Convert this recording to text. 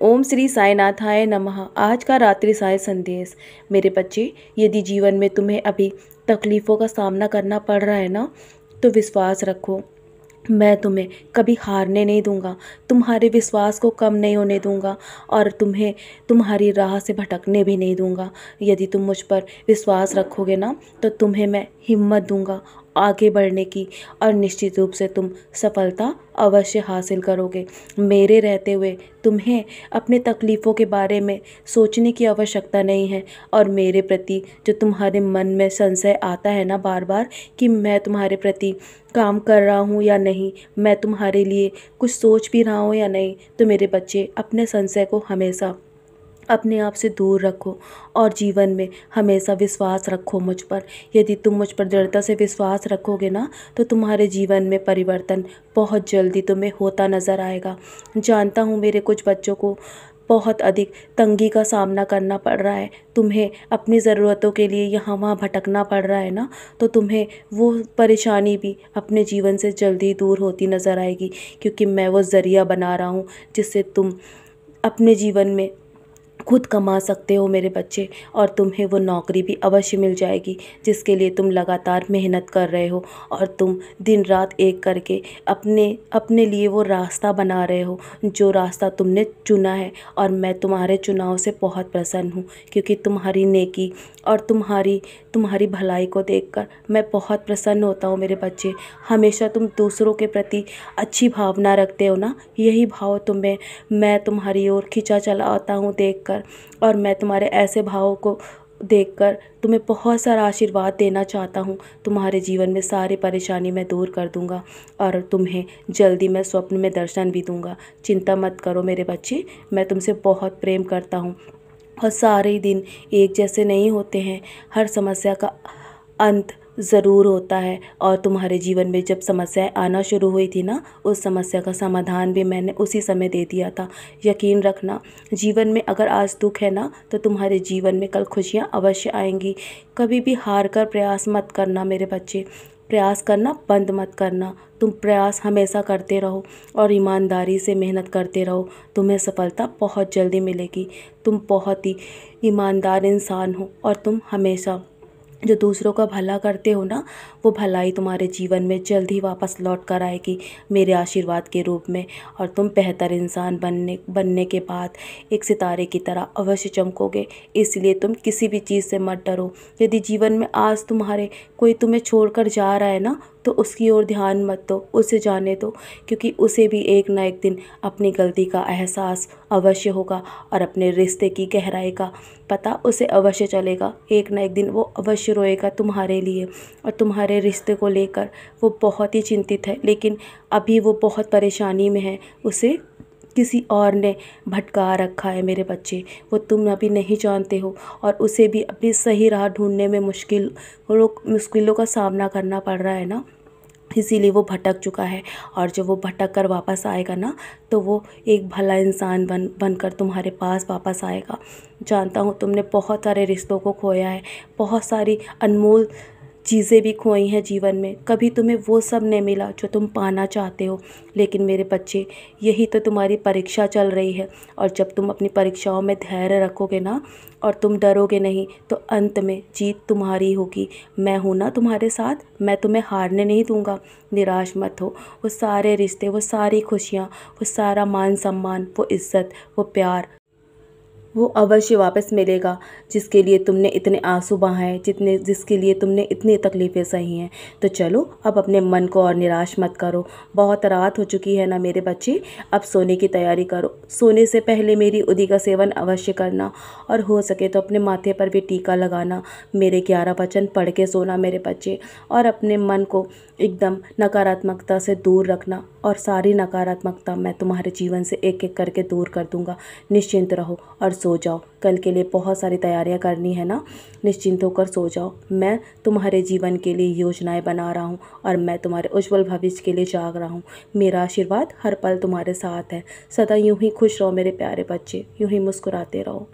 ओम श्री साईनाथाय नमः। आज का रात्रि साय संदेश। मेरे बच्चे, यदि जीवन में तुम्हें अभी तकलीफ़ों का सामना करना पड़ रहा है ना, तो विश्वास रखो, मैं तुम्हें कभी हारने नहीं दूंगा, तुम्हारे विश्वास को कम नहीं होने दूंगा और तुम्हें तुम्हारी राह से भटकने भी नहीं दूंगा। यदि तुम मुझ पर विश्वास रखोगे ना, तो तुम्हें मैं हिम्मत दूंगा आगे बढ़ने की और निश्चित रूप से तुम सफलता अवश्य हासिल करोगे। मेरे रहते हुए तुम्हें अपने तकलीफ़ों के बारे में सोचने की आवश्यकता नहीं है और मेरे प्रति जो तुम्हारे मन में संशय आता है ना बार बार कि मैं तुम्हारे प्रति काम कर रहा हूँ या नहीं, मैं तुम्हारे लिए कुछ सोच भी रहा हूँ या नहीं, तो मेरे बच्चे अपने संशय को हमेशा अपने आप से दूर रखो और जीवन में हमेशा विश्वास रखो मुझ पर। यदि तुम मुझ पर दृढ़ता से विश्वास रखोगे ना, तो तुम्हारे जीवन में परिवर्तन बहुत जल्दी तुम्हें होता नज़र आएगा। जानता हूँ मेरे कुछ बच्चों को बहुत अधिक तंगी का सामना करना पड़ रहा है, तुम्हें अपनी ज़रूरतों के लिए यहाँ वहाँ भटकना पड़ रहा है ना, तो तुम्हें वो परेशानी भी अपने जीवन से जल्दी दूर होती नज़र आएगी, क्योंकि मैं वो ज़रिया बना रहा हूँ जिससे तुम अपने जीवन में खुद कमा सकते हो मेरे बच्चे। और तुम्हें वो नौकरी भी अवश्य मिल जाएगी जिसके लिए तुम लगातार मेहनत कर रहे हो और तुम दिन रात एक करके अपने अपने लिए वो रास्ता बना रहे हो जो रास्ता तुमने चुना है। और मैं तुम्हारे चुनाव से बहुत प्रसन्न हूँ, क्योंकि तुम्हारी नेकी और तुम्हारी भलाई को देखकर मैं बहुत प्रसन्न होता हूँ मेरे बच्चे। हमेशा तुम दूसरों के प्रति अच्छी भावना रखते हो ना, यही भाव तुम्हें मैं तुम्हारी ओर खींचा चला आता हूँ देखकर। और मैं तुम्हारे ऐसे भावों को देखकर तुम्हें बहुत सारा आशीर्वाद देना चाहता हूँ। तुम्हारे जीवन में सारी परेशानी मैं दूर कर दूँगा और तुम्हें जल्दी मैं स्वप्न में दर्शन भी दूँगा। चिंता मत करो मेरे बच्चे, मैं तुमसे बहुत प्रेम करता हूँ और सारे दिन एक जैसे नहीं होते हैं। हर समस्या का अंत ज़रूर होता है और तुम्हारे जीवन में जब समस्याएं आना शुरू हुई थी ना, उस समस्या का समाधान भी मैंने उसी समय दे दिया था। यकीन रखना, जीवन में अगर आज दुख है ना, तो तुम्हारे जीवन में कल खुशियां अवश्य आएंगी। कभी भी हार कर प्रयास मत करना मेरे बच्चे, प्रयास करना बंद मत करना। तुम प्रयास हमेशा करते रहो और ईमानदारी से मेहनत करते रहो, तुम्हें सफलता बहुत जल्दी मिलेगी। तुम बहुत ही ईमानदार इंसान हो और तुम हमेशा जो दूसरों का भला करते हो ना, वो भलाई तुम्हारे जीवन में जल्द ही वापस लौट कर आएगी मेरे आशीर्वाद के रूप में। और तुम बेहतर इंसान बनने के बाद एक सितारे की तरह अवश्य चमकोगे। इसलिए तुम किसी भी चीज़ से मत डरो। यदि जीवन में आज कोई तुम्हें छोड़कर जा रहा है ना, तो उसकी ओर ध्यान मत दो, उसे जाने दो, क्योंकि उसे भी एक ना एक दिन अपनी गलती का एहसास अवश्य होगा और अपने रिश्ते की गहराई का पता उसे अवश्य चलेगा। एक ना एक दिन वो अवश्य रोएगा तुम्हारे लिए और तुम्हारे रिश्ते को लेकर वो बहुत ही चिंतित है, लेकिन अभी वो बहुत परेशानी में है। उसे किसी और ने भटका रखा है मेरे बच्चे, वो तुम अभी नहीं जानते हो और उसे भी अपनी सही राह ढूंढने में मुश्किलों का सामना करना पड़ रहा है ना, इसीलिए वो भटक चुका है। और जब वो भटक कर वापस आएगा ना, तो वो एक भला इंसान बनकर तुम्हारे पास वापस आएगा। जानता हूँ तुमने बहुत सारे रिश्तों को खोया है, बहुत सारी अनमोल चीज़ें भी खोई हैं जीवन में, कभी तुम्हें वो सब नहीं मिला जो तुम पाना चाहते हो। लेकिन मेरे बच्चे, यही तो तुम्हारी परीक्षा चल रही है और जब तुम अपनी परीक्षाओं में धैर्य रखोगे ना और तुम डरोगे नहीं, तो अंत में जीत तुम्हारी होगी। मैं हूँ ना तुम्हारे साथ, मैं तुम्हें हारने नहीं दूंगा। निराश मत हो। वो सारे रिश्ते, वो सारी खुशियाँ, वो सारा मान सम्मान, वो इज्जत, वो प्यार, वो अवश्य वापस मिलेगा जिसके लिए तुमने इतने आंसू बहाए, जिसके लिए तुमने इतनी तकलीफ़ें सही हैं। तो चलो, अब अपने मन को और निराश मत करो। बहुत रात हो चुकी है ना मेरे बच्चे, अब सोने की तैयारी करो। सोने से पहले मेरी उदी का सेवन अवश्य करना और हो सके तो अपने माथे पर भी टीका लगाना। मेरे 11 वचन पढ़ के सोना मेरे बच्चे, और अपने मन को एकदम नकारात्मकता से दूर रखना और सारी नकारात्मकता मैं तुम्हारे जीवन से एक एक करके दूर कर दूंगा। निश्चिंत रहो और सो जाओ। कल के लिए बहुत सारी तैयारियां करनी है ना, निश्चिंत होकर सो जाओ। मैं तुम्हारे जीवन के लिए योजनाएं बना रहा हूँ और मैं तुम्हारे उज्जवल भविष्य के लिए जाग रहा हूँ। मेरा आशीर्वाद हर पल तुम्हारे साथ है। सदा यूं ही खुश रहो मेरे प्यारे बच्चे, यूं ही मुस्कुराते रहो।